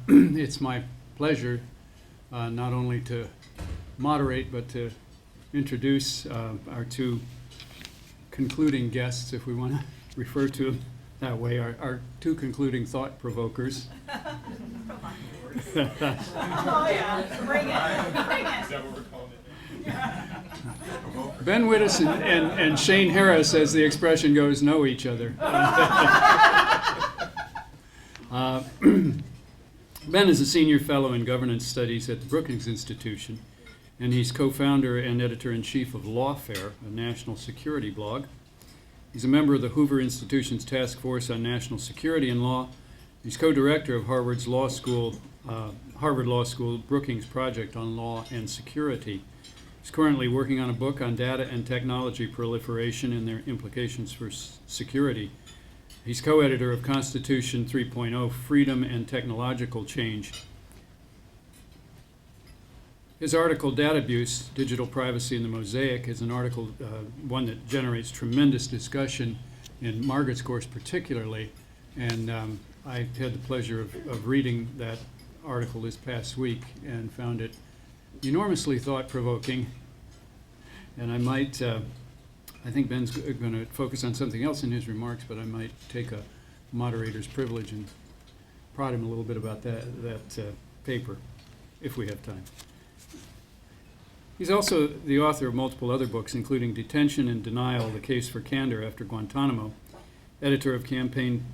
It's my pleasure not only to moderate but to introduce our two concluding guests, if we want to refer to them that way, our two concluding thought provokers. Oh yeah, bring it, bring it. Is that what we're calling it? Ben Wittes and Shane Harris, as the expression goes, know each other. Ben is a senior fellow in governance studies at the Brookings Institution, and he's co-founder and editor-in-chief of Lawfare, a national security blog. He's a member of the Hoover Institution's Task Force on National Security and Law. He's co-director of Harvard Law School Brookings Project on Law and Security. He's currently working on a book on data and technology proliferation and their implications for security. He's co-editor of Constitution 3.0, Freedom and Technological Change. His article, Data Abuse, Digital Privacy in the Mosaic, is an article, one that generates tremendous discussion in Margaret's course particularly, and I had the pleasure of reading that article this past week and found it enormously thought-provoking. And I might, I think Ben's going to focus on something else in his remarks, but I might take a moderator's privilege and prod him a little bit about that paper, if we have time. He's also the author of multiple other books, including Detention and Denial, The Case for Candor After Guantanamo, editor of Campaign,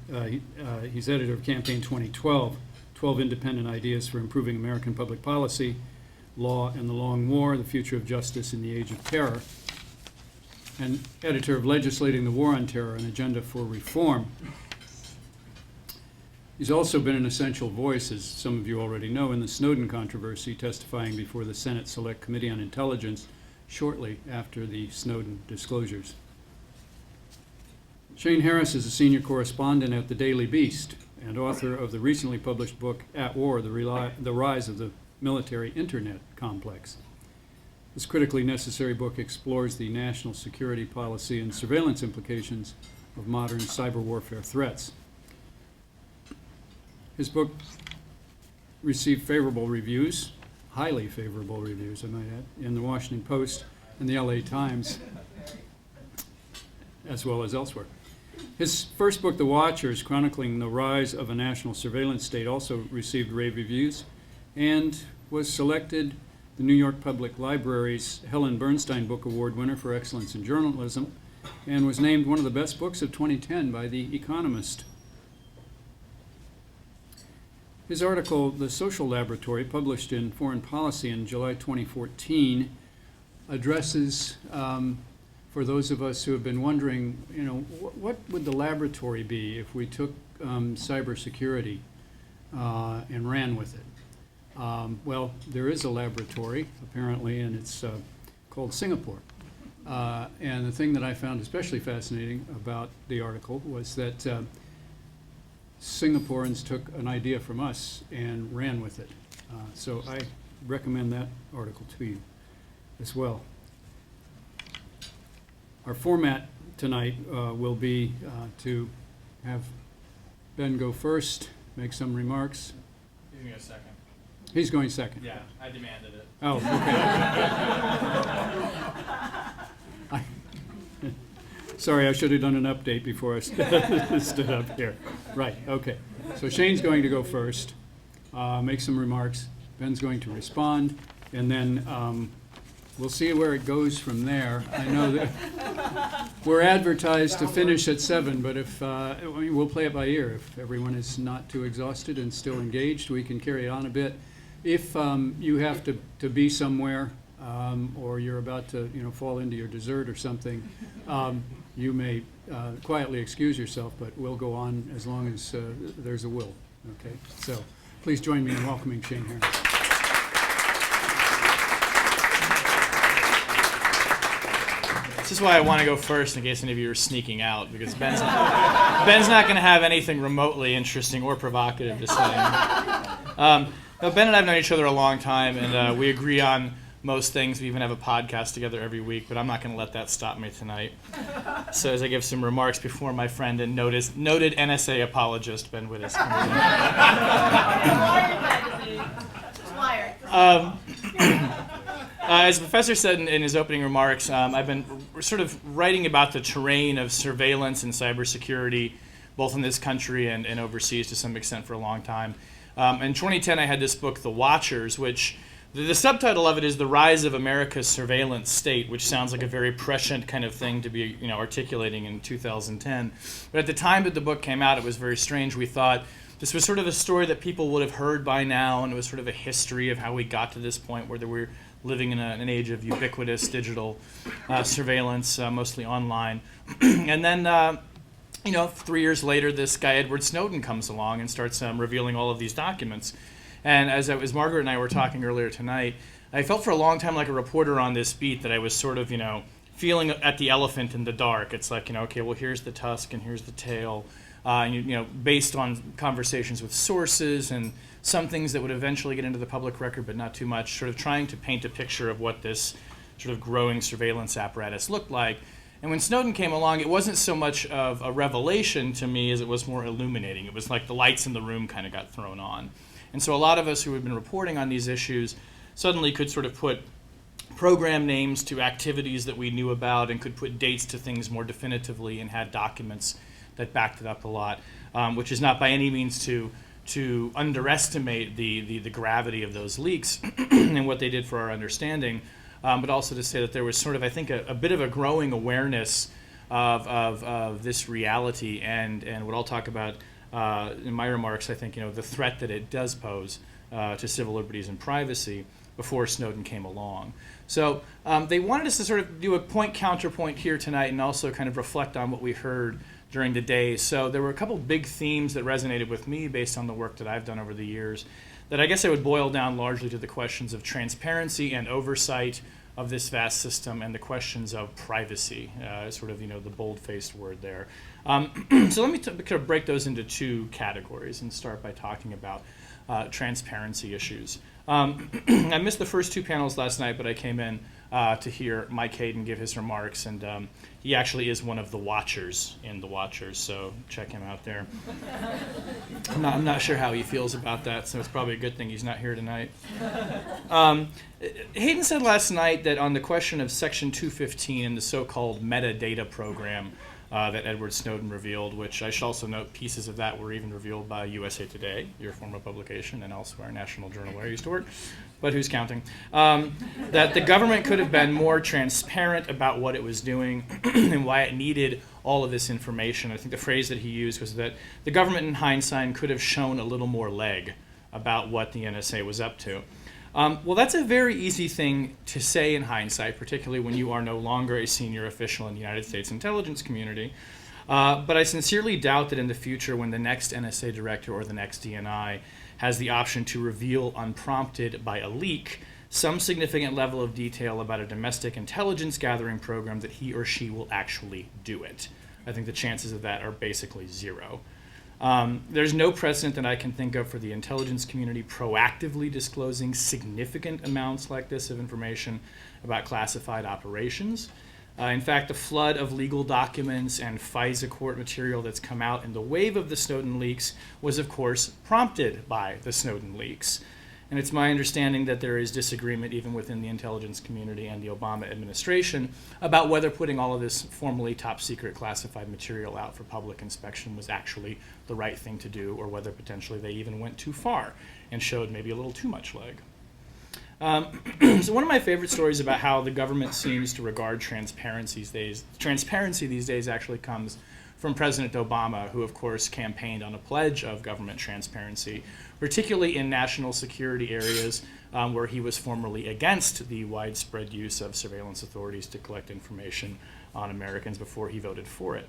he's editor of Campaign 2012, 12 Independent Ideas for Improving American Public Policy, Law and the Long War, The Future of Justice in the Age of Terror, and editor of Legislating the War on Terror, An Agenda for Reform. He's also been an essential voice, as some of you already know, in the Snowden controversy, testifying before the Senate Select Committee on Intelligence shortly after the Snowden disclosures. Shane Harris is a senior correspondent at the Daily Beast and author of the recently published book, At War, The Rise of the Military Internet Complex. This critically necessary book explores the national security policy and surveillance implications of modern cyber warfare threats. His book received favorable reviews, highly favorable reviews, I might add, in the Washington Post and the LA Times, as well as elsewhere. His first book, The Watchers, chronicling the rise of a national surveillance state, also received rave reviews and was selected the New York Public Library's Helen Bernstein Book Award winner for excellence in journalism and was named one of the best books of 2010 by The Economist. His article, The Social Laboratory, published in Foreign Policy in July 2014, addresses, for those of us who have been wondering, you know, what would the laboratory be if we took cybersecurity and ran with it? Well, there is a laboratory, apparently, and it's called Singapore. And the thing that I found especially fascinating about the article was that Singaporeans took an idea from us and ran with it. So I recommend that article to you as well. Our format tonight will be to have Ben go first, make some remarks. Give me a second. He's going second. Yeah, I demanded it. Oh, okay. Sorry, I should have done an update before I stood up here. Right, okay. So Shane's going to go first, make some remarks. Ben's going to respond, and then we'll see where it goes from there. I know that we're advertised to finish at 7, but if we'll play it by ear. If everyone is not too exhausted and still engaged, we can carry it on a bit. If you have to be somewhere, or you're about to fall into your dessert or something, you may quietly excuse yourself, but we'll go on as long as there's a will. Okay, so please join me in welcoming Shane Harris. This is why I want to go first in case any of you are sneaking out, because Ben's not going to have anything remotely interesting or provocative to say. Ben and I have known each other a long time, and we agree on most things. We even have a podcast together every week, but I'm not going to let that stop me tonight. So as I give some remarks before my friend and noted NSA apologist, Ben Wittes, comes in. As the professor said in his opening remarks, I've been sort of writing about the terrain of surveillance and cybersecurity, both in this country and overseas to some extent for a long time. In 2010, I had this book, The Watchers, which the subtitle of it is The Rise of America's Surveillance State, which sounds like a very prescient kind of thing to be articulating in 2010. But at the time that the book came out, it was very strange. We thought this was sort of a story that people would have heard by now, and it was sort of a history of how we got to this point where we're living in an age of ubiquitous digital surveillance, mostly online. And then 3 years later, this guy Edward Snowden comes along and starts revealing all of these documents. And as Margaret and I were talking earlier tonight, I felt for a long time like a reporter on this beat that I was sort of, feeling at the elephant in the dark. It's like, okay, well, here's the tusk and here's the tail. Based on conversations with sources and some things that would eventually get into the public record, but not too much, sort of trying to paint a picture of what this sort of growing surveillance apparatus looked like. And when Snowden came along, it wasn't so much of a revelation to me as it was more illuminating. It was like the lights in the room kind of got thrown on. And so a lot of us who had been reporting on these issues suddenly could sort of put program names to activities that we knew about and could put dates to things more definitively and had documents that backed it up a lot, which is not by any means to underestimate the gravity of those leaks and what they did for our understanding, but also to say that there was sort of, I think, a bit of a growing awareness of this reality and what I'll talk about in my remarks, I think, the threat that it does pose to civil liberties and privacy before Snowden came along. So they wanted us to sort of do a point-counterpoint here tonight and also kind of reflect on what we heard during the day. So there were a couple big themes that resonated with me based on the work that I've done over the years that I guess I would boil down largely to the questions of transparency and oversight of this vast system and the questions of privacy, sort of, the bold-faced word there. So let me kind of break those into two categories and start by talking about transparency issues. I missed the first two panels last night, but I came in to hear Mike Hayden give his remarks, and he actually is one of the watchers in The Watchers, so check him out there. I'm not sure how he feels about that, so it's probably a good thing he's not here tonight. Hayden said last night that on the question of Section 215 and the so-called metadata program that Edward Snowden revealed, which I should also note pieces of that were even revealed by USA Today, your former publication, and elsewhere, National Journal where I used to work, but who's counting, that the government could have been more transparent about what it was doing and why it needed all of this information. I think the phrase that he used was that the government in hindsight could have shown a little more leg about what the NSA was up to. Well, that's a very easy thing to say in hindsight, particularly when you are no longer a senior official in the United States intelligence community. But I sincerely doubt that in the future, when the next NSA director or the next DNI has the option to reveal unprompted by a leak some significant level of detail about a domestic intelligence gathering program, that he or she will actually do it. I think the chances of that are basically zero. There's no precedent that I can think of for the intelligence community proactively disclosing significant amounts like this of information about classified operations. In fact, the flood of legal documents and FISA court material that's come out in the wave of the Snowden leaks was, of course, prompted by the Snowden leaks. And it's my understanding that there is disagreement even within the intelligence community and the Obama administration about whether putting all of this formerly top secret classified material out for public inspection was actually the right thing to do, or whether potentially they even went too far and showed maybe a little too much leg. So one of my favorite stories about how the government seems to regard transparency these days actually comes from President Obama, who of course campaigned on a pledge of government transparency, particularly in national security areas where he was formerly against the widespread use of surveillance authorities to collect information on Americans before he voted for it,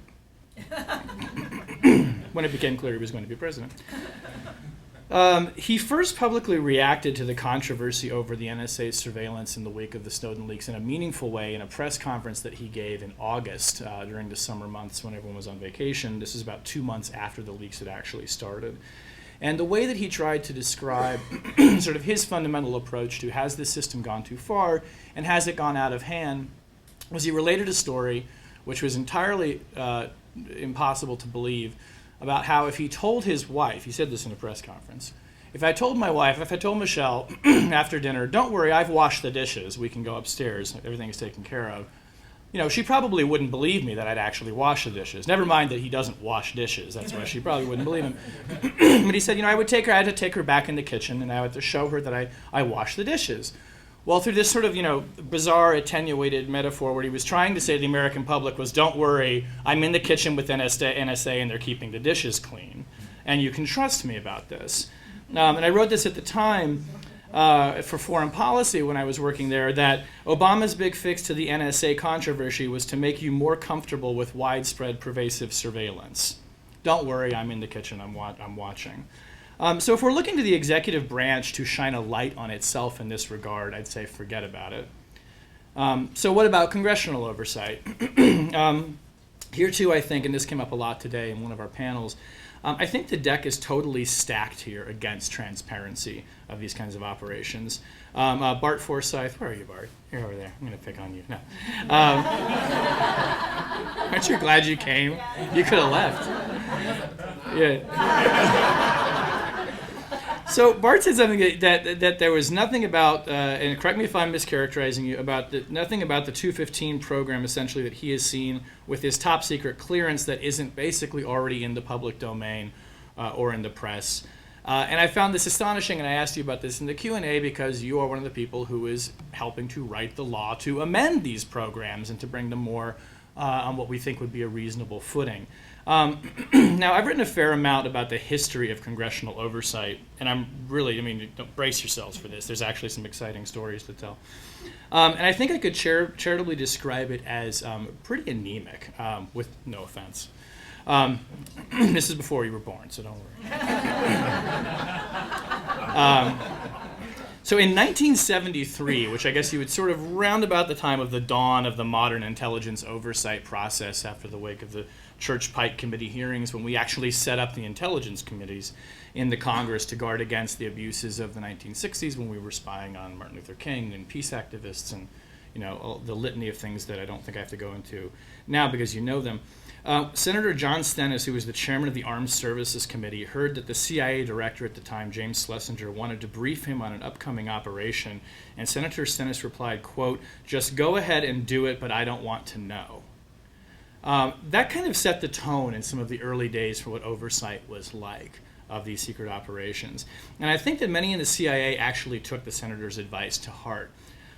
when it became clear he was going to be president. He first publicly reacted to the controversy over the NSA's surveillance in the wake of the Snowden leaks in a meaningful way in a press conference that he gave in August during the summer months when everyone was on vacation. This is about 2 months after the leaks had actually started. And the way that he tried to describe sort of his fundamental approach to has this system gone too far and has it gone out of hand was he related a story which was entirely impossible to believe about how if he told his wife, he said this in a press conference, if I told Michelle after dinner, don't worry, I've washed the dishes, we can go upstairs, everything is taken care of, she probably wouldn't believe me that I'd actually wash the dishes. Never mind that he doesn't wash dishes. That's why she probably wouldn't believe him. But he said, I had to take her back in the kitchen and I had to show her that I wash the dishes. Well, through this sort of, bizarre, attenuated metaphor, what he was trying to say to the American public was, don't worry, I'm in the kitchen with NSA and they're keeping the dishes clean. And you can trust me about this. And I wrote this at the time for foreign policy when I was working there, that Obama's big fix to the NSA controversy was to make you more comfortable with widespread pervasive surveillance. Don't worry, I'm in the kitchen, I'm watching. So if we're looking to the executive branch to shine a light on itself in this regard, I'd say forget about it. So what about congressional oversight? Here too, I think, and this came up a lot today in one of our panels, I think the deck is totally stacked here against transparency of these kinds of operations. Bart Forsyth, where are you, Bart? You're over there. I'm going to pick on you. No. Aren't you glad you came? You could have left. Yeah. So Bart said something that there was nothing about, and correct me if I'm mischaracterizing you, nothing about the 215 program essentially that he has seen with his top secret clearance that isn't basically already in the public domain or in the press. And I found this astonishing, and I asked you about this in the Q&A because you are one of the people who is helping to write the law to amend these programs and to bring them more on what we think would be a reasonable footing. Now, I've written a fair amount about the history of congressional oversight, and I'm really, don't brace yourselves for this. There's actually some exciting stories to tell. And I think I could charitably describe it as pretty anemic, with no offense. This is before you were born, so don't worry. So in 1973, which I guess you would sort of round about the time of the dawn of the modern intelligence oversight process after the wake of the Church Pike Committee hearings, when we actually set up the intelligence committees in the Congress to guard against the abuses of the 1960s when we were spying on Martin Luther King and peace activists and the litany of things that I don't think I have to go into now because you know them. Senator John Stennis, who was the chairman of the Armed Services Committee, heard that the CIA director at the time, James Schlesinger, wanted to brief him on an upcoming operation, and Senator Stennis replied, quote, "Just go ahead and do it, but I don't want to know." That kind of set the tone in some of the early days for what oversight was like of these secret operations. And I think that many in the CIA actually took the senator's advice to heart.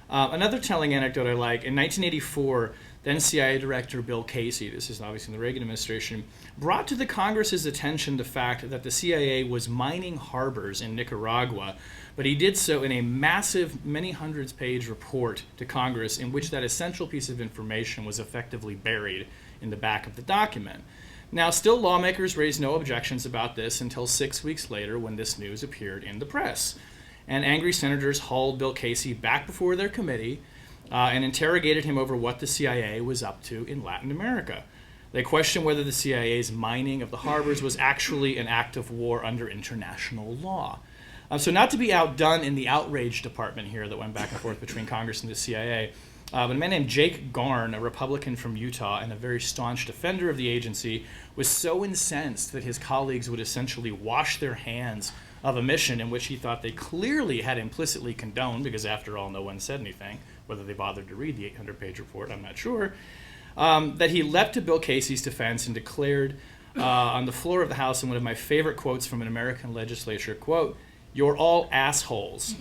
Another telling anecdote I like, in 1984, then CIA Director Bill Casey, this is obviously in the Reagan administration, brought to the Congress's attention the fact that the CIA was mining harbors in Nicaragua, but he did so in a massive, many hundreds page report to Congress in which that essential piece of information was effectively buried in the back of the document. Now, still lawmakers raised no objections about this until 6 weeks later when this news appeared in the press. And angry senators hauled Bill Casey back before their committee and interrogated him over what the CIA was up to in Latin America. They questioned whether the CIA's mining of the harbors was actually an act of war under international law. So not to be outdone in the outrage department here that went back and forth between Congress and the CIA, but a man named Jake Garn, a Republican from Utah and a very staunch defender of the agency, was so incensed that his colleagues would essentially wash their hands of a mission in which he thought they clearly had implicitly condoned, because after all, no one said anything. Whether they bothered to read the 800-page report, I'm not sure, that he leapt to Bill Casey's defense and declared on the floor of the House in one of my favorite quotes from an American legislature, quote, "You're all assholes."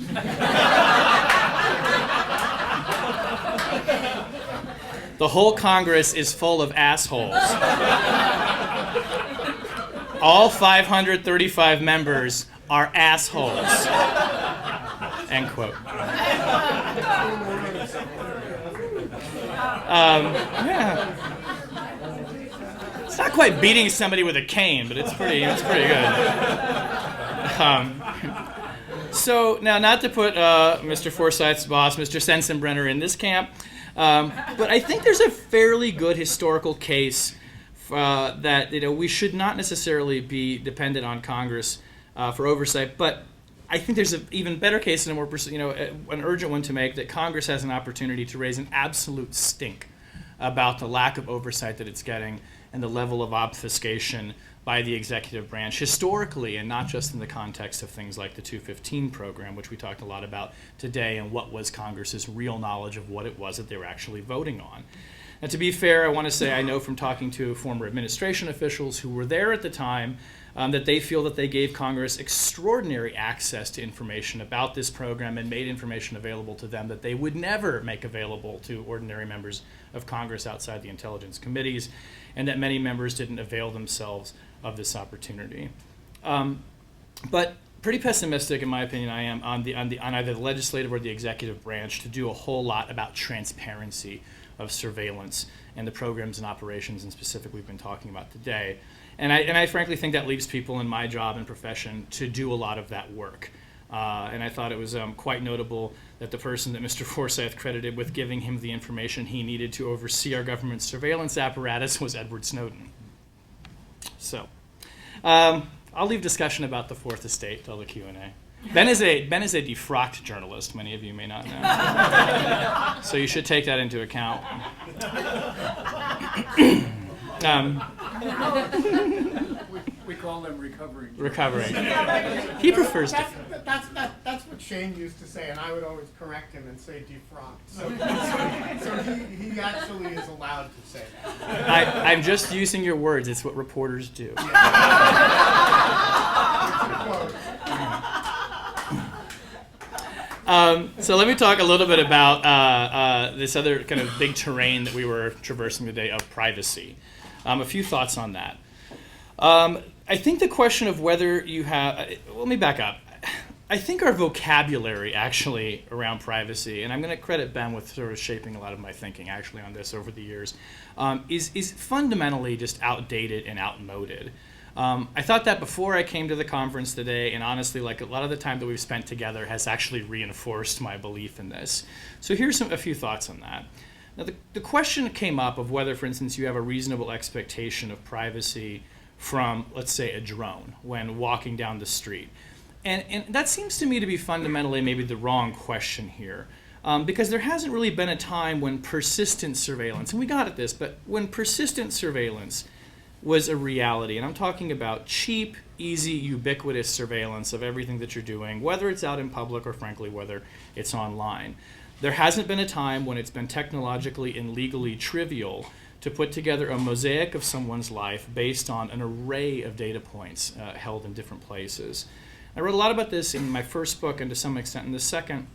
The whole Congress is full of assholes. All 535 members are assholes. End quote. Yeah. It's not quite beating somebody with a cane, but it's pretty good. So now, not to put Mr. Forsyth's boss, Mr. Sensenbrenner, in this camp, but I think there's a fairly good historical case that we should not necessarily be dependent on Congress for oversight. But I think there's an even better case and a more, an urgent one to make, that Congress has an opportunity to raise an absolute stink about the lack of oversight that it's getting and the level of obfuscation by the executive branch historically, and not just in the context of things like the 215 program, which we talked a lot about today, and what was Congress's real knowledge of what it was that they were actually voting on. And to be fair, I want to say I know from talking to former administration officials who were there at the time that they feel that they gave Congress extraordinary access to information about this program and made information available to them that they would never make available to ordinary members of Congress outside the intelligence committees, and that many members didn't avail themselves of this opportunity. But pretty pessimistic, in my opinion, I am on either the legislative or the executive branch to do a whole lot about transparency of surveillance and the programs and operations, and specifically we've been talking about today. And I frankly think that leaves people in my job and profession to do a lot of that work. And I thought it was quite notable that the person that Mr. Forsyth credited with giving him the information he needed to oversee our government's surveillance apparatus was Edward Snowden. So I'll leave discussion about the Fourth Estate till the Q&A. Ben is a defrocked journalist, many of you may not know. So you should take that into account. We call them recovering. Recovering. He prefers to. That's what Shane used to say, and I would always correct him and say defrocked. So he actually is allowed to say that. I'm just using your words. It's what reporters do. So let me talk a little bit about this other kind of big terrain that we were traversing today of privacy. A few thoughts on that. I think the question of whether you have, let me back up. I think our vocabulary actually around privacy, and I'm going to credit Ben with sort of shaping a lot of my thinking actually on this over the years, is fundamentally just outdated and outmoded. I thought that before I came to the conference today, and honestly, like a lot of the time that we've spent together has actually reinforced my belief in this. So here's a few thoughts on that. Now, the question came up of whether, for instance, you have a reasonable expectation of privacy from, let's say, a drone when walking down the street. And that seems to me to be fundamentally maybe the wrong question here. Because there hasn't really been a time when persistent surveillance, and we got at this, but when persistent surveillance was a reality, and I'm talking about cheap, easy, ubiquitous surveillance of everything that you're doing, whether it's out in public or frankly whether it's online. There hasn't been a time when it's been technologically and legally trivial to put together a mosaic of someone's life based on an array of data points held in different places. I wrote a lot about this in my first book and to some extent in the second,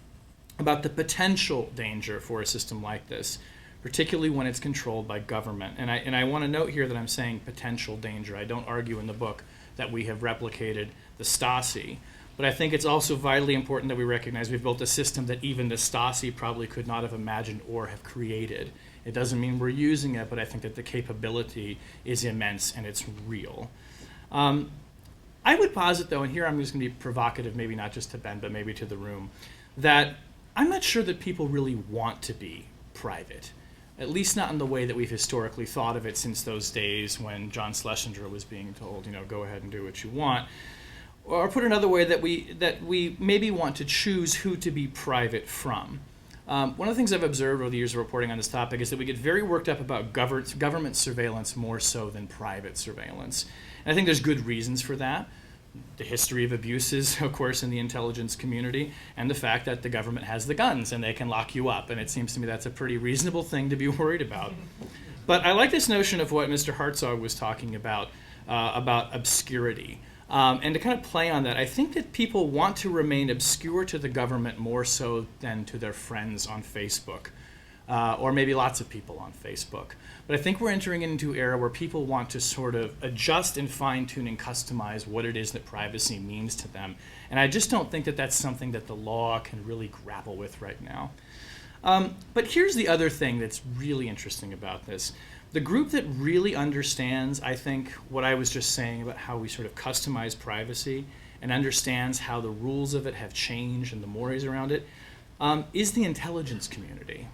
about the potential danger for a system like this, particularly when it's controlled by government. And I want to note here that I'm saying potential danger. I don't argue in the book that we have replicated the Stasi, but I think it's also vitally important that we recognize we've built a system that even the Stasi probably could not have imagined or have created. It doesn't mean we're using it, but I think that the capability is immense and it's real. I would posit, though, and here I'm just going to be provocative, maybe not just to Ben, but maybe to the room, that I'm not sure that people really want to be private, at least not in the way that we've historically thought of it since those days when John Schlesinger was being told, go ahead and do what you want. Or put another way, that we maybe want to choose who to be private from. One of the things I've observed over the years of reporting on this topic is that we get very worked up about government surveillance more so than private surveillance. And I think there's good reasons for that. The history of abuses, of course, in the intelligence community, and the fact that the government has the guns and they can lock you up. And it seems to me that's a pretty reasonable thing to be worried about. But I like this notion of what Mr. Hartzog was talking about obscurity. And to kind of play on that, I think that people want to remain obscure to the government more so than to their friends on Facebook, or maybe lots of people on Facebook. But I think we're entering into an era where people want to sort of adjust and fine-tune and customize what it is that privacy means to them. And I just don't think that that's something that the law can really grapple with right now. But here's the other thing that's really interesting about this. The group that really understands, I think, what I was just saying about how we sort of customize privacy and understands how the rules of it have changed and the mores around it, is the intelligence community.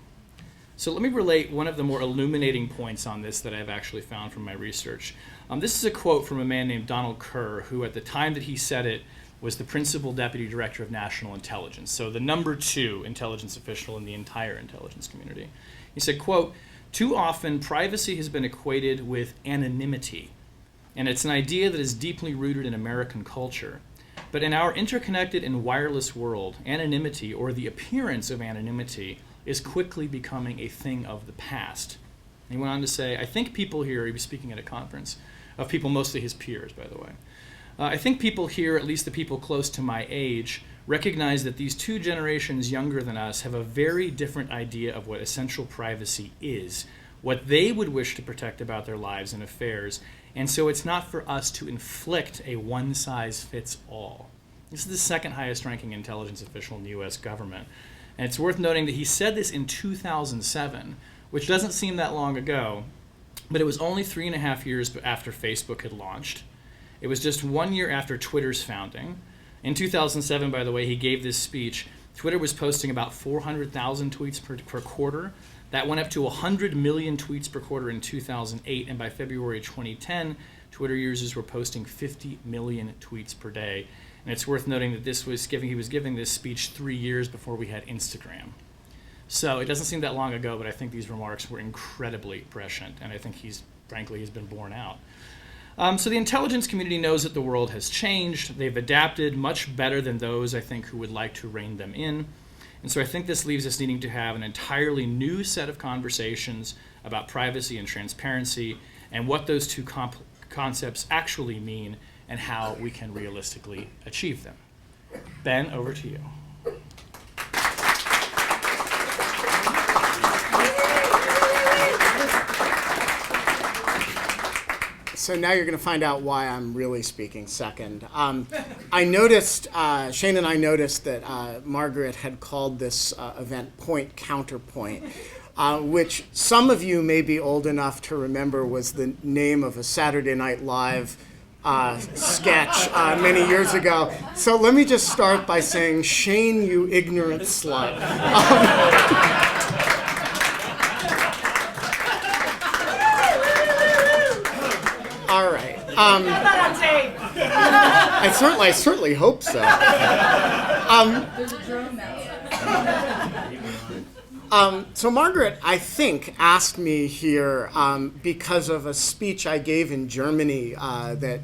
So let me relate one of the more illuminating points on this that I've actually found from my research. This is a quote from a man named Donald Kerr, who at the time that he said it was the principal deputy director of national intelligence, so the number 2 intelligence official in the entire intelligence community. He said, quote, "Too often privacy has been equated with anonymity, and it's an idea that is deeply rooted in American culture. But in our interconnected and wireless world, anonymity, or the appearance of anonymity, is quickly becoming a thing of the past." And he went on to say, "I think people here," he was speaking at a conference, of people mostly his peers, by the way, "I think people here, at least the people close to my age, recognize that these 2 generations younger than us have a very different idea of what essential privacy is, what they would wish to protect about their lives and affairs, and so it's not for us to inflict a one-size-fits-all." This is the second highest ranking intelligence official in the US government. And it's worth noting that he said this in 2007, which doesn't seem that long ago, but it was only 3.5 years after Facebook had launched. It was just 1 year after Twitter's founding. In 2007, by the way, he gave this speech. Twitter was posting about 400,000 tweets per quarter. That went up to 100 million tweets per quarter in 2008, and by February 2010, Twitter users were posting 50 million tweets per day. And it's worth noting that he was giving this speech 3 years before we had Instagram. So it doesn't seem that long ago, but I think these remarks were incredibly prescient, and I think he's been borne out. So the intelligence community knows that the world has changed. They've adapted much better than those, I think, who would like to rein them in. And so I think this leaves us needing to have an entirely new set of conversations about privacy and transparency and what those 2 concepts actually mean and how we can realistically achieve them. Ben, over to you. So now you're going to find out why I'm really speaking second. I noticed, Shane and I noticed that Margaret had called this event Point Counterpoint, which some of you may be old enough to remember was the name of a Saturday Night Live sketch many years ago. So let me just start by saying, Shane, you ignorant slut. All right. I certainly hope so. There's a drone outside. So Margaret, I think, asked me here because of a speech I gave in Germany that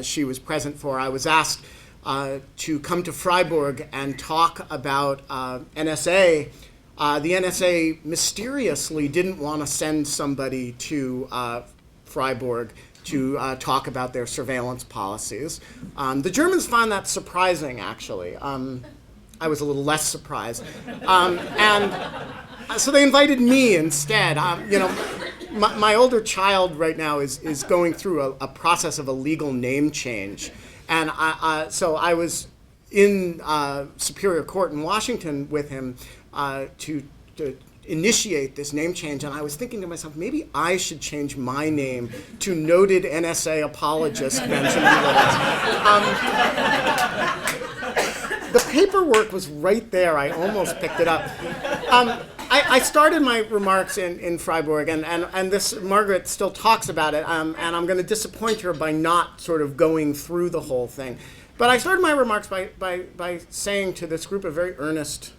she was present for. I was asked to come to Freiburg and talk about NSA. The NSA mysteriously didn't want to send somebody to Freiburg to talk about their surveillance policies. The Germans found that surprising, actually. I was a little less surprised. So they invited me instead. My older child right now is going through a process of a legal name change. And so I was in Superior Court in Washington with him to initiate this name change, and I was thinking to myself, maybe I should change my name to noted NSA apologist Benjamin Wittes. The paperwork was right there. I almost picked it up. I started my remarks in Freiburg, and this Margaret still talks about it, and I'm going to disappoint her by not sort of going through the whole thing. But I started my remarks by saying to this group of very earnest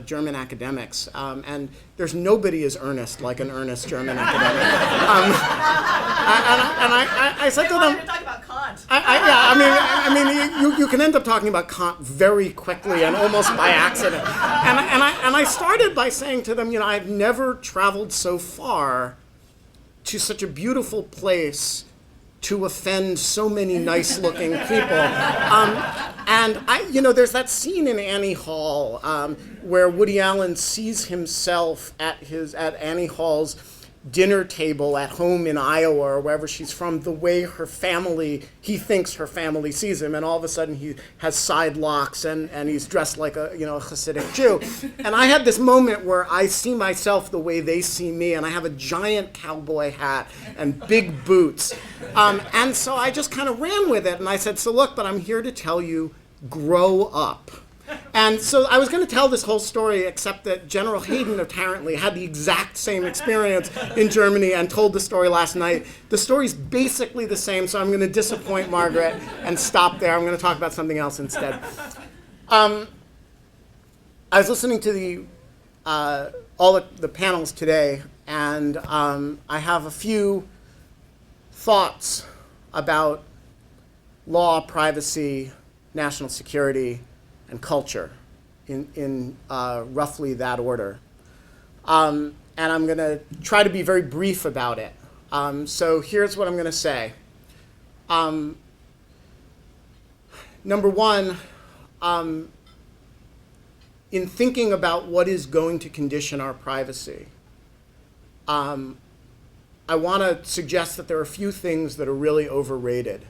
German academics, and there's nobody as earnest like an earnest German academic. I said to them, talk about Kant. You can end up talking about Kant very quickly and almost by accident. And I started by saying to them, I've never traveled so far to such a beautiful place to offend so many nice-looking people. There's that scene in Annie Hall where Woody Allen sees himself at Annie Hall's dinner table at home in Iowa or wherever she's from, the way he thinks her family sees him, and all of a sudden he has side locks and he's dressed like a Hasidic Jew. And I had this moment where I see myself the way they see me, and I have a giant cowboy hat and big boots. And so I just kind of ran with it, and I said, so look, but I'm here to tell you, grow up. And so I was going to tell this whole story, except that General Hayden apparently had the exact same experience in Germany and told the story last night. The story's basically the same, so I'm going to disappoint Margaret and stop there. I'm going to talk about something else instead. I was listening to all the panels today, and I have a few thoughts about law, privacy, national security, and culture in roughly that order. And I'm going to try to be very brief about it. So here's what I'm going to say. Number one, in thinking about what is going to condition our privacy, I want to suggest that there are a few things that are really overrated.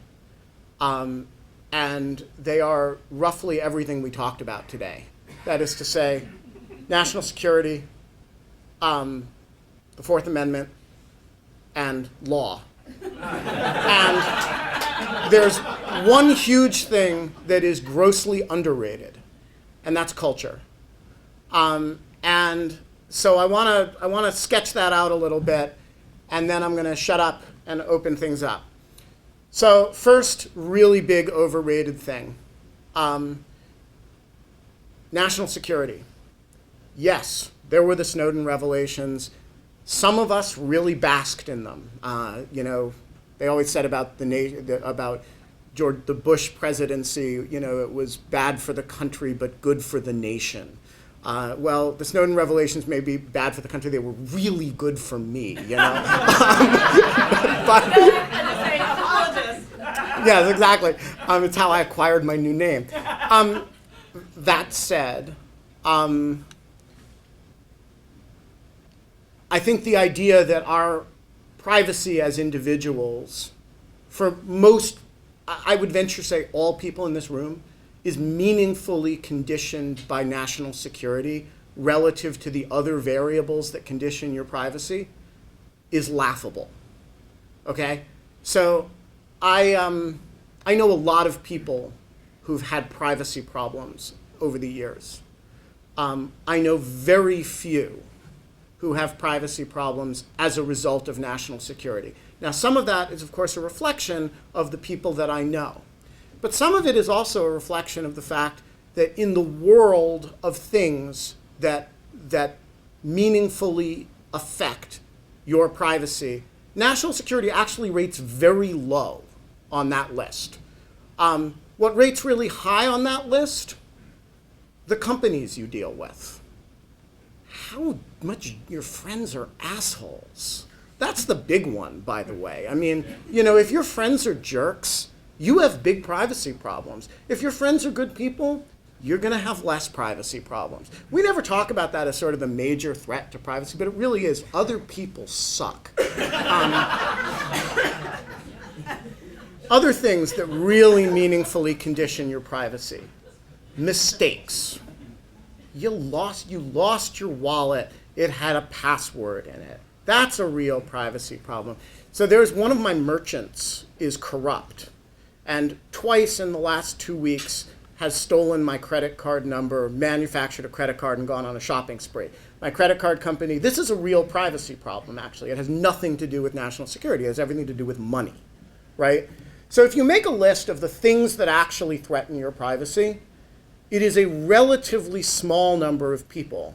And they are roughly everything we talked about today. That is to say, national security, the Fourth Amendment, and law. And there's one huge thing that is grossly underrated, and that's culture. And so I want to sketch that out a little bit, and then I'm going to shut up and open things up. So first, really big overrated thing. National security. Yes, there were the Snowden revelations. Some of us really basked in them. They always said about about the Bush presidency, it was bad for the country but good for the nation. Well, the Snowden revelations may be bad for the country. They were really good for me, Yes, exactly. It's how I acquired my new name. That said, I think the idea that our privacy as individuals, for most, I would venture to say all people in this room, is meaningfully conditioned by national security relative to the other variables that condition your privacy is laughable. Okay? So I know a lot of people who've had privacy problems over the years. I know very few who have privacy problems as a result of national security. Now, some of that is, of course, a reflection of the people that I know. But some of it is also a reflection of the fact that in the world of things that meaningfully affect your privacy, national security actually rates very low on that list. What rates really high on that list? The companies you deal with. How much your friends are assholes. That's the big one, by the way. I mean, if your friends are jerks, you have big privacy problems. If your friends are good people, you're going to have less privacy problems. We never talk about that as sort of the major threat to privacy, but it really is. Other people suck. Other things that really meaningfully condition your privacy. Mistakes. You lost your wallet. It had a password in it. That's a real privacy problem. So there's one of my merchants is corrupt, and twice in the last 2 weeks has stolen my credit card number, manufactured a credit card, and gone on a shopping spree. My credit card company, this is a real privacy problem, actually. It has nothing to do with national security. It has everything to do with money, right? So if you make a list of the things that actually threaten your privacy, it is a relatively small number of people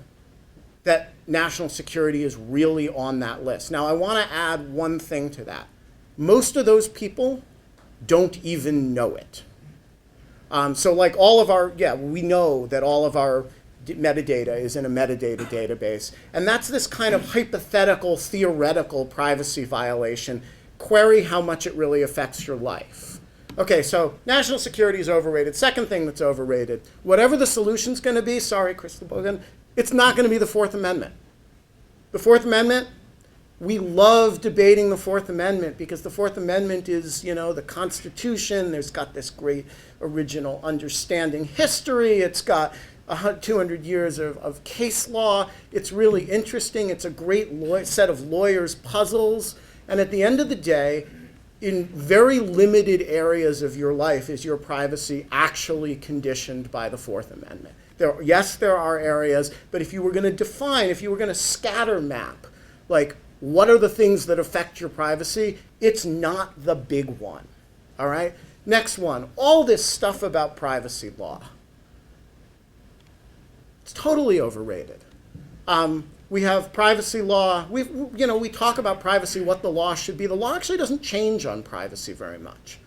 that national security is really on that list. Now, I want to add one thing to that. Most of those people don't even know it. So like all of our, we know that all of our metadata is in a metadata database. And that's this kind of hypothetical, theoretical privacy violation. Query how much it really affects your life. Okay, so national security is overrated. Second thing that's overrated, whatever the solution's going to be, sorry, Crystal Bogan, it's not going to be the Fourth Amendment. The Fourth Amendment, we love debating the Fourth Amendment because the Fourth Amendment is, the Constitution. There's got this great original understanding history. It's got 200 years of case law. It's really interesting. It's a great set of lawyers' puzzles. And at the end of the day, in very limited areas of your life is your privacy actually conditioned by the Fourth Amendment. Yes, there are areas, but if you were going to define, if you were going to scatter map, like what are the things that affect your privacy, it's not the big one. All right? Next one, all this stuff about privacy law. It's totally overrated. We have privacy law. We talk about privacy, what the law should be. The law actually doesn't change on privacy very much.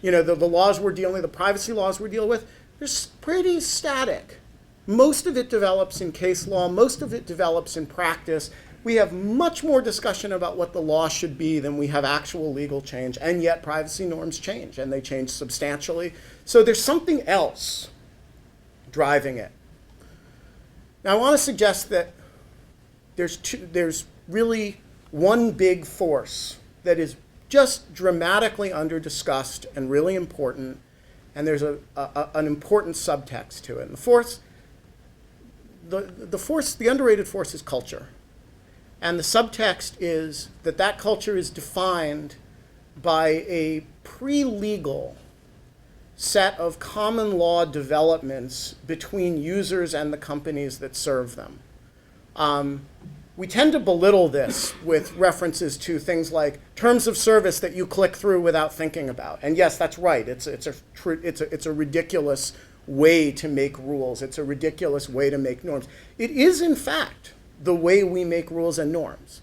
The laws we're dealing with, the privacy laws we're dealing with, they're pretty static. Most of it develops in case law. Most of it develops in practice. We have much more discussion about what the law should be than we have actual legal change, and yet privacy norms change, and they change substantially. So there's something else driving it. Now I want to suggest that there's really one big force that is just dramatically under-discussed and really important, and there's an important subtext to it. And the underrated force is culture. And the subtext is that culture is defined by a pre-legal set of common law developments between users and the companies that serve them. We tend to belittle this with references to things like terms of service that you click through without thinking about. And yes, that's right. It's a ridiculous way to make rules. It's a ridiculous way to make norms. It is, in fact, the way we make rules and norms.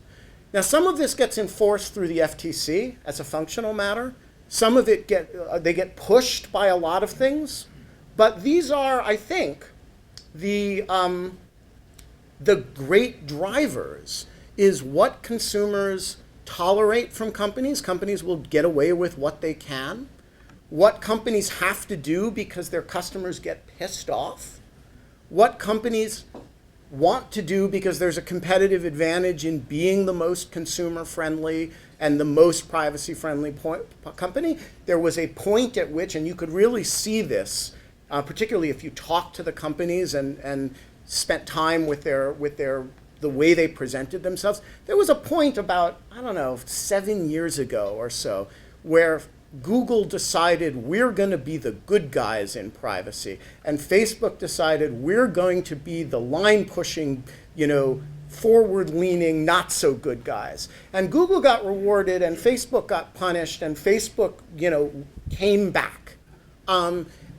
Now, some of this gets enforced through the FTC as a functional matter. Some of it they get pushed by a lot of things. But these are, I think, the great drivers is what consumers tolerate from companies. Companies will get away with what they can. What companies have to do because their customers get pissed off. What companies want to do because there's a competitive advantage in being the most consumer-friendly and the most privacy-friendly company. There was a point at which, and you could really see this, particularly if you talk to the companies and spent time with the way they presented themselves. There was a point about, 7 years ago or so, where Google decided we're going to be the good guys in privacy, and Facebook decided we're going to be the line-pushing, forward-leaning, not-so-good guys. And Google got rewarded, and Facebook got punished, and Facebook, came back.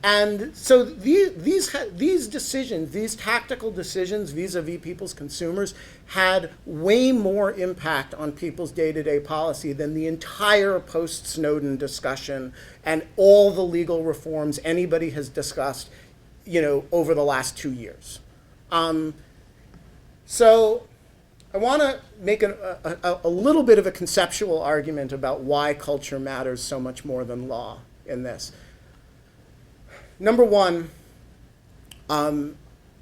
And so these decisions, these tactical decisions vis-a-vis people's consumers had way more impact on people's day-to-day policy than the entire post-Snowden discussion and all the legal reforms anybody has discussed, over the last 2 years. So I want to make a little bit of a conceptual argument about why culture matters so much more than law in this. Number one,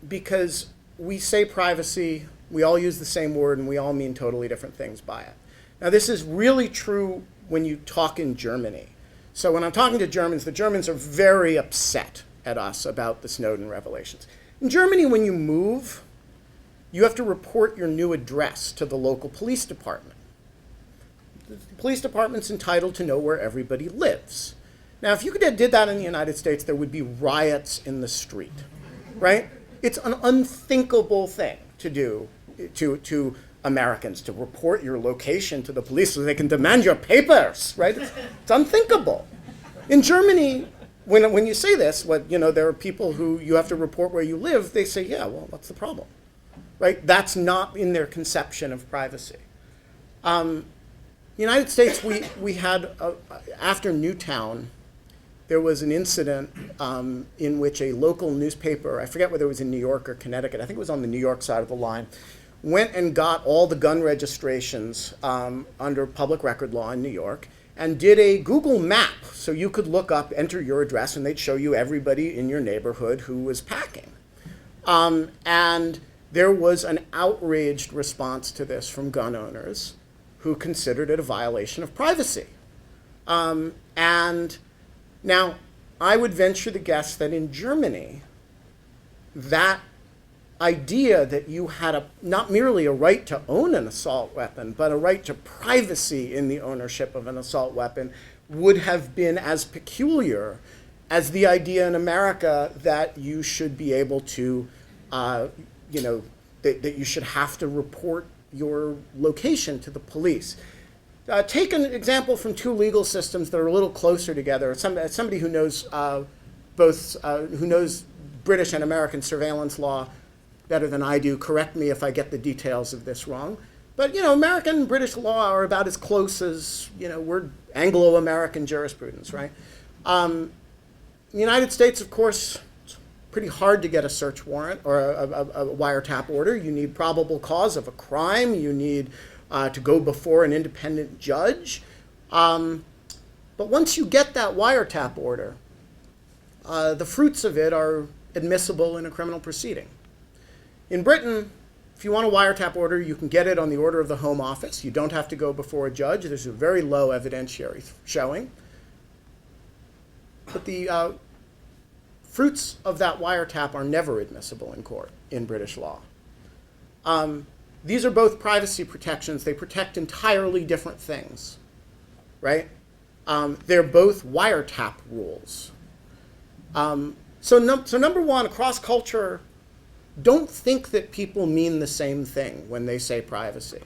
because we say privacy, we all use the same word, and we all mean totally different things by it. Now, this is really true when you talk in Germany. So when I'm talking to Germans, the Germans are very upset at us about the Snowden revelations. In Germany, when you move, you have to report your new address to the local police department. The police department's entitled to know where everybody lives. Now, if you did that in the United States, there would be riots in the street, right? It's an unthinkable thing to do to Americans, to report your location to the police so they can demand your papers, right? It's unthinkable. In Germany, when you say this, there are people who you have to report where you live, they say, yeah, well, what's the problem, right? That's not in their conception of privacy. The United States, we had, after Newtown, there was an incident in which a local newspaper, I forget whether it was in New York or Connecticut, I think it was on the New York side of the line, went and got all the gun registrations under public record law in New York and did a Google map. So you could look up, enter your address, and they'd show you everybody in your neighborhood who was packing. And there was an outraged response to this from gun owners who considered it a violation of privacy. And now, I would venture to guess that in Germany, that idea that you had not merely a right to own an assault weapon, but a right to privacy in the ownership of an assault weapon would have been as peculiar as the idea in America that you should be able to, that you should have to report your location to the police. Take an example from two legal systems that are a little closer together. Somebody who knows who knows British and American surveillance law better than I do. Correct me if I get the details of this wrong. But American and British law are about as close as we're Anglo-American jurisprudence, right? In the United States, of course, it's pretty hard to get a search warrant or a wiretap order. You need probable cause of a crime. You need to go before an independent judge. But once you get that wiretap order, the fruits of it are admissible in a criminal proceeding. In Britain, if you want a wiretap order, you can get it on the order of the Home Office. You don't have to go before a judge. There's a very low evidentiary showing. But the fruits of that wiretap are never admissible in court in British law. These are both privacy protections. They protect entirely different things, right? They're both wiretap rules. So number one, across culture, don't think that people mean the same thing when they say privacy.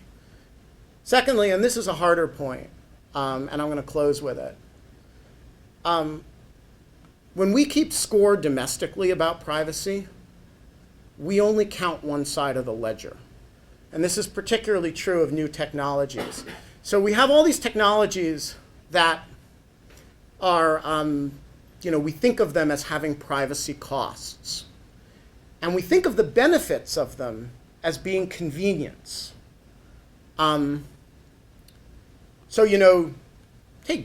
Secondly, and this is a harder point, and I'm going to close with it. When we keep score domestically about privacy, we only count one side of the ledger. And this is particularly true of new technologies. So we have all these technologies that are, we think of them as having privacy costs. And we think of the benefits of them as being convenience. Take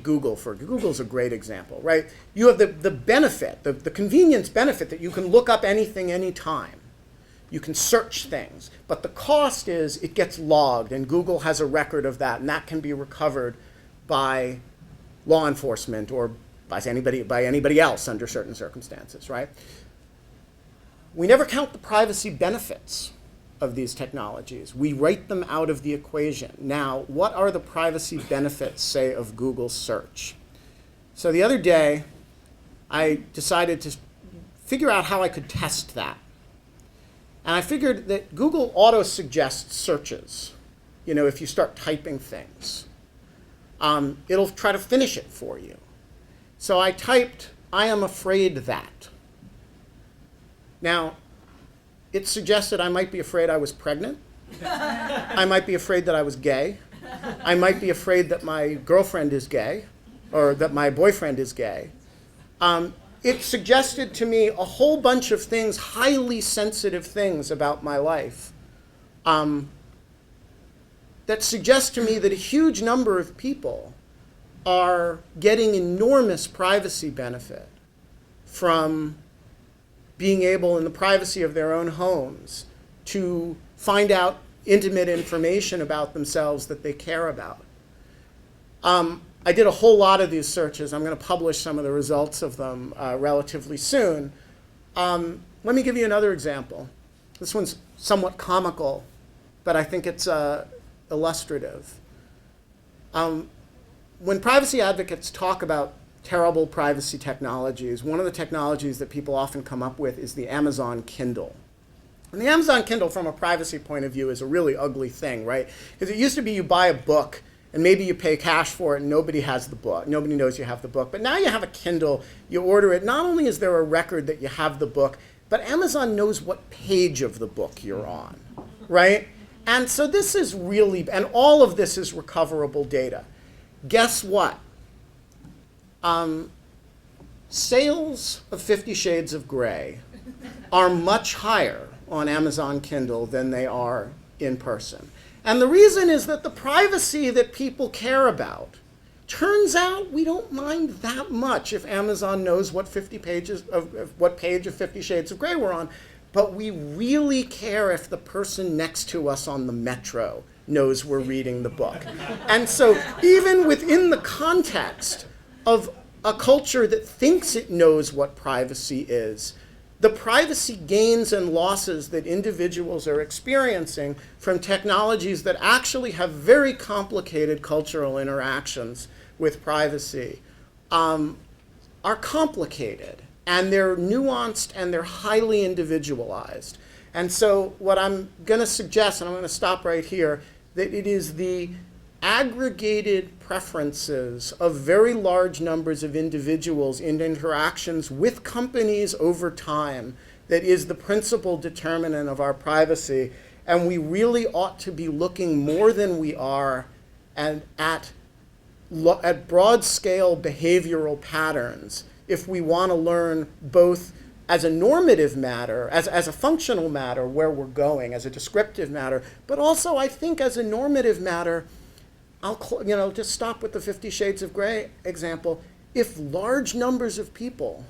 Google Google's a great example, right? You have the benefit, the convenience benefit that you can look up anything anytime. You can search things. But the cost is it gets logged, and Google has a record of that, and that can be recovered by law enforcement or by anybody else under certain circumstances, right? We never count the privacy benefits of these technologies. We write them out of the equation. Now, what are the privacy benefits, say, of Google search? So the other day, I decided to figure out how I could test that. And I figured that Google auto-suggests searches. If you start typing things, it'll try to finish it for you. So I typed, "I am afraid that." Now, it suggested I might be afraid I was pregnant. I might be afraid that I was gay. I might be afraid that my girlfriend is gay or that my boyfriend is gay. It suggested to me a whole bunch of things, highly sensitive things about my life, that suggest to me that a huge number of people are getting enormous privacy benefit from being able, in the privacy of their own homes, to find out intimate information about themselves that they care about. I did a whole lot of these searches. I'm going to publish some of the results of them relatively soon. Let me give you another example. This one's somewhat comical, but I think it's illustrative. When privacy advocates talk about terrible privacy technologies, one of the technologies that people often come up with is the Amazon Kindle. And the Amazon Kindle, from a privacy point of view, is a really ugly thing, right? Because it used to be you buy a book, and maybe you pay cash for it, and nobody has the book. Nobody knows you have the book. But now you have a Kindle, you order it. Not only is there a record that you have the book, but Amazon knows what page of the book you're on, right? And so this is really, and all of this is recoverable data. Guess what? Sales of 50 Shades of Grey are much higher on Amazon Kindle than they are in person. And the reason is that the privacy that people care about, turns out we don't mind that much if Amazon knows what page of 50 Shades of Grey we're on, but we really care if the person next to us on the metro knows we're reading the book. And so even within the context of a culture that thinks it knows what privacy is, the privacy gains and losses that individuals are experiencing from technologies that actually have very complicated cultural interactions with privacy are complicated, and they're nuanced, and they're highly individualized. And so what I'm going to suggest, and I'm going to stop right here, that it is the aggregated preferences of very large numbers of individuals in interactions with companies over time that is the principal determinant of our privacy. And we really ought to be looking more than we are and at broad-scale behavioral patterns if we want to learn both as a normative matter, as a functional matter where we're going, as a descriptive matter, but also I think as a normative matter. I'll just stop with the 50 Shades of Grey example. If large numbers of people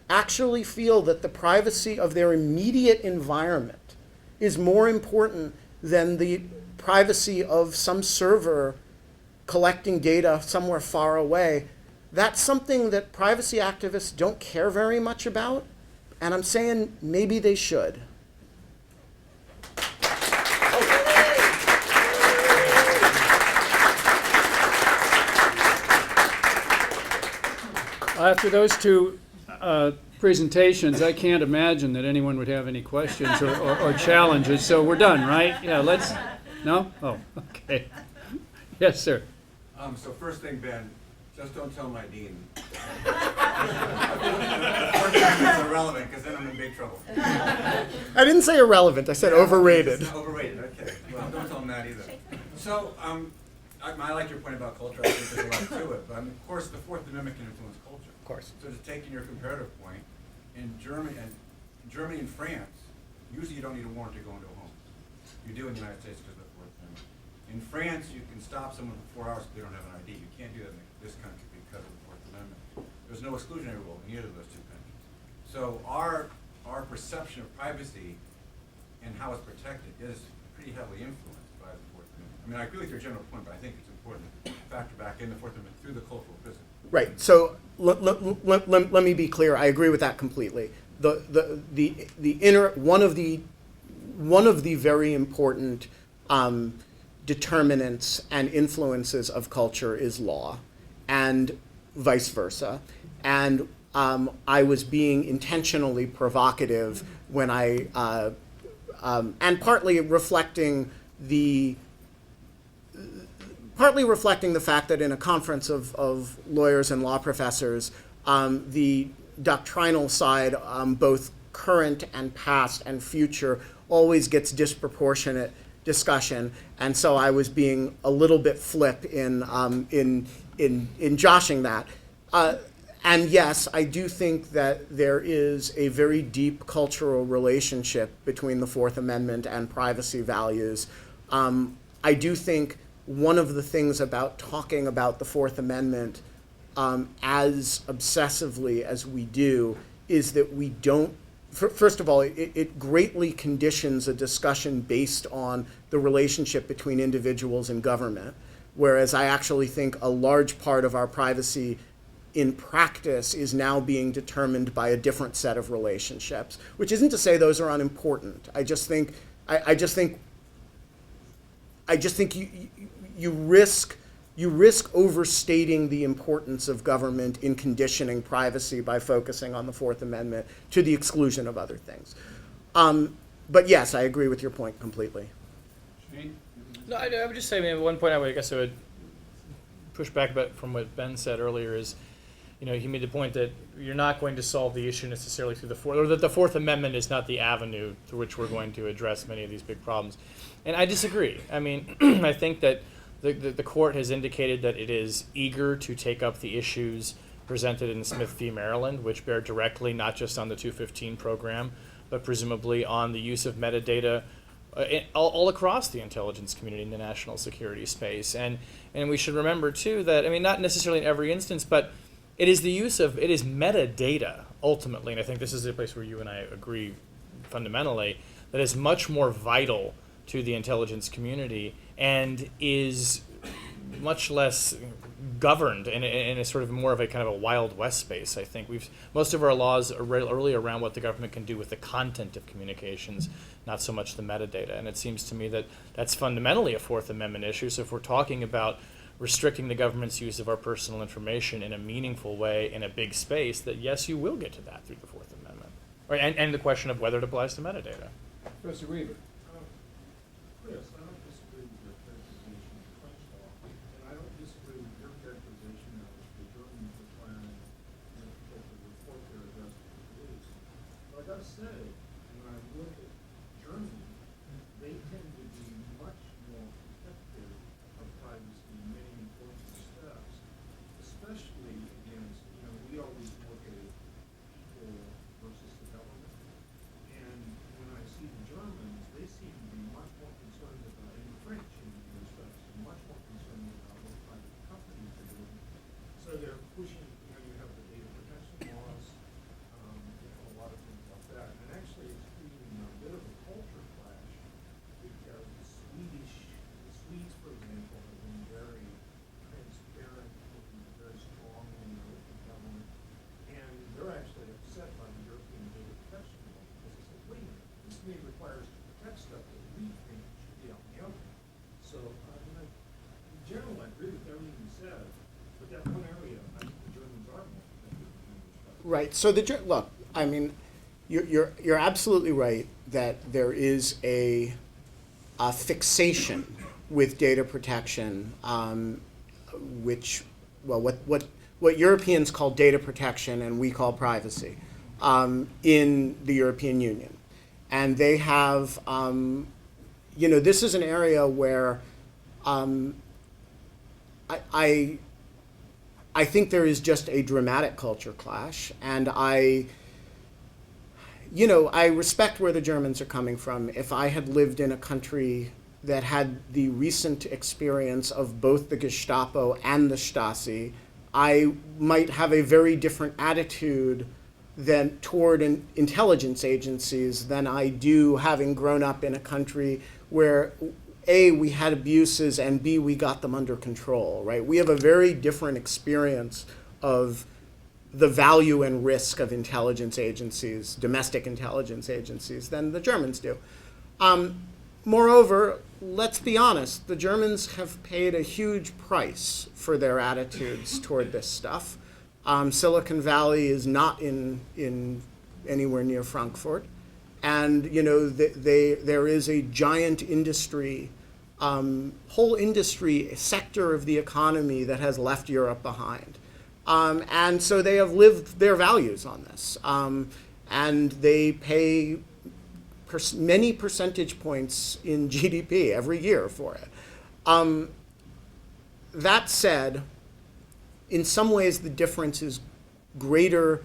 actually feel that the privacy of their immediate environment is more important than the privacy of some server collecting data somewhere far away, that's something that privacy activists don't care very much about, and I'm saying maybe they should. After those two presentations, I can't imagine that anyone would have any questions or challenges, so we're done, right? Yeah, let's, no? Oh, okay. Yes, sir. So first thing, Ben, just don't tell my dean. It's irrelevant, because then I'm in big trouble. I didn't say irrelevant, I said overrated. It's overrated, okay. Well, don't tell him that either. So, I like your point about culture. I think there's a lot to it. But of course, the Fourth Amendment can influence culture. Of course. So to take in your comparative point, in Germany and France, usually you don't need a warrant to go into a home. You do in the United States because of the Fourth Amendment. In France, you can stop someone for 4 hours if they don't have an ID. You can't do that in this country because of the Fourth Amendment. There's no exclusionary rule in either of those two countries. So our perception of privacy and how it's protected is pretty heavily influenced by the Fourth Amendment. I mean, I agree with your general point, but I think it's important to factor back in the Fourth Amendment through the cultural prism. Right. So let me be clear. I agree with that completely. One of the very important determinants and influences of culture is law, and vice versa. And I was being intentionally provocative when and partly reflecting the fact that in a conference of lawyers and law professors, the doctrinal side, both current and past and future, always gets disproportionate discussion, and so I was being a little bit flip in joshing that. And yes, I do think that there is a very deep cultural relationship between the Fourth Amendment and privacy values. I do think one of the things about talking about the Fourth Amendment as obsessively as we do is that we don't, first of all, it greatly conditions a discussion based on the relationship between individuals and government, whereas I actually think a large part of our privacy in practice is now being determined by a different set of relationships, which isn't to say those are unimportant. I just think you risk overstating the importance of government in conditioning privacy by focusing on the Fourth Amendment to the exclusion of other things. But yes, I agree with your point completely. Shane? No, I would just say, one point I guess I would push back a bit from what Ben said earlier is, he made the point that you're not going to solve the issue necessarily through or that the Fourth Amendment is not the avenue through which we're going to address many of these big problems. And I disagree. I mean, I think that the court has indicated that it is eager to take up the issues presented in Smith v. Maryland, which bear directly not just on the 215 program, but presumably on the use of metadata all across the intelligence community in the national security space. And we should remember, too, that, not necessarily in every instance, but it is metadata, ultimately, and I think this is a place where you and I agree fundamentally, that is much more vital to the intelligence community and is much less governed in a sort of more of a kind of a Wild West space. I think most of our laws are really around what the government can do with the content of communications, not so much the metadata. And it seems to me that that's fundamentally a Fourth Amendment issue. So if we're talking about restricting the government's use of our personal information in a meaningful way in a big space, that yes, you will get to that through the Fourth Amendment. Right, and the question of whether it applies to metadata. Professor Weaver. Chris, I don't disagree with your characterization of the French law, and I don't disagree with your characterization of the Germans requiring the report their address to the police. But I gotta say, when I look at Germany, they tend to be much more protective of privacy in many important steps, especially against, we always look at people versus the government. And when I see the Germans, they seem to be much more concerned about, and the French in many respects, much more concerned about what private companies are doing. So they're pushing, you have the data protection laws, a lot of things like that. And actually it's creating a bit of a culture clash because the Swedes, for example, have been very transparent, looking very strongly in their open government. And they're actually upset by the European data protection law because they say, wait a minute, this to me requires to protect stuff that we think should be out in the open. So, in general, I agree with everything you said, but that one area, I think the Germans are more protective in many respects. Right. So look, I mean, you're absolutely right that there is a fixation with data protection, which, well, what Europeans call data protection and we call privacy, in the European Union, and they have, this is an area where I think there is just a dramatic culture clash, and I respect where the Germans are coming from. If I had lived in a country that had the recent experience of both the Gestapo and the Stasi, I might have a very different attitude toward intelligence agencies than I do having grown up in a country where A, we had abuses, and B, we got them under control, right? We have a very different experience of the value and risk of intelligence agencies, domestic intelligence agencies, than the Germans do. Moreover, let's be honest, the Germans have paid a huge price for their attitudes toward this stuff. Silicon Valley is not in anywhere near Frankfurt. And there is a giant industry, whole industry sector of the economy that has left Europe behind. And so they have lived their values on this. And they pay many percentage points in GDP every year for it. That said, in some ways the difference is greater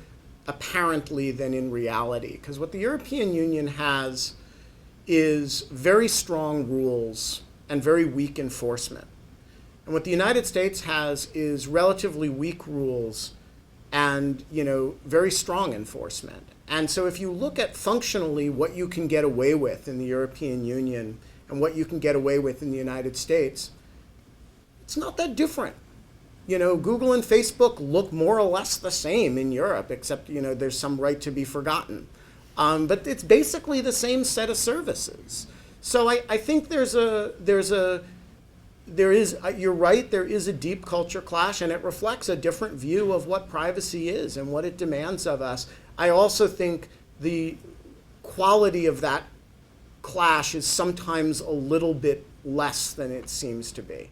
apparently than in reality, because what the European Union has is very strong rules and very weak enforcement. And what the United States has is relatively weak rules and very strong enforcement. And so if you look at functionally what you can get away with in the European Union and what you can get away with in the United States, it's not that different. Google and Facebook look more or less the same in Europe, except there's some right to be forgotten. But it's basically the same set of services. So I think you're right, there is a deep culture clash, and it reflects a different view of what privacy is and what it demands of us. I also think the quality of that clash is sometimes a little bit less than it seems to be.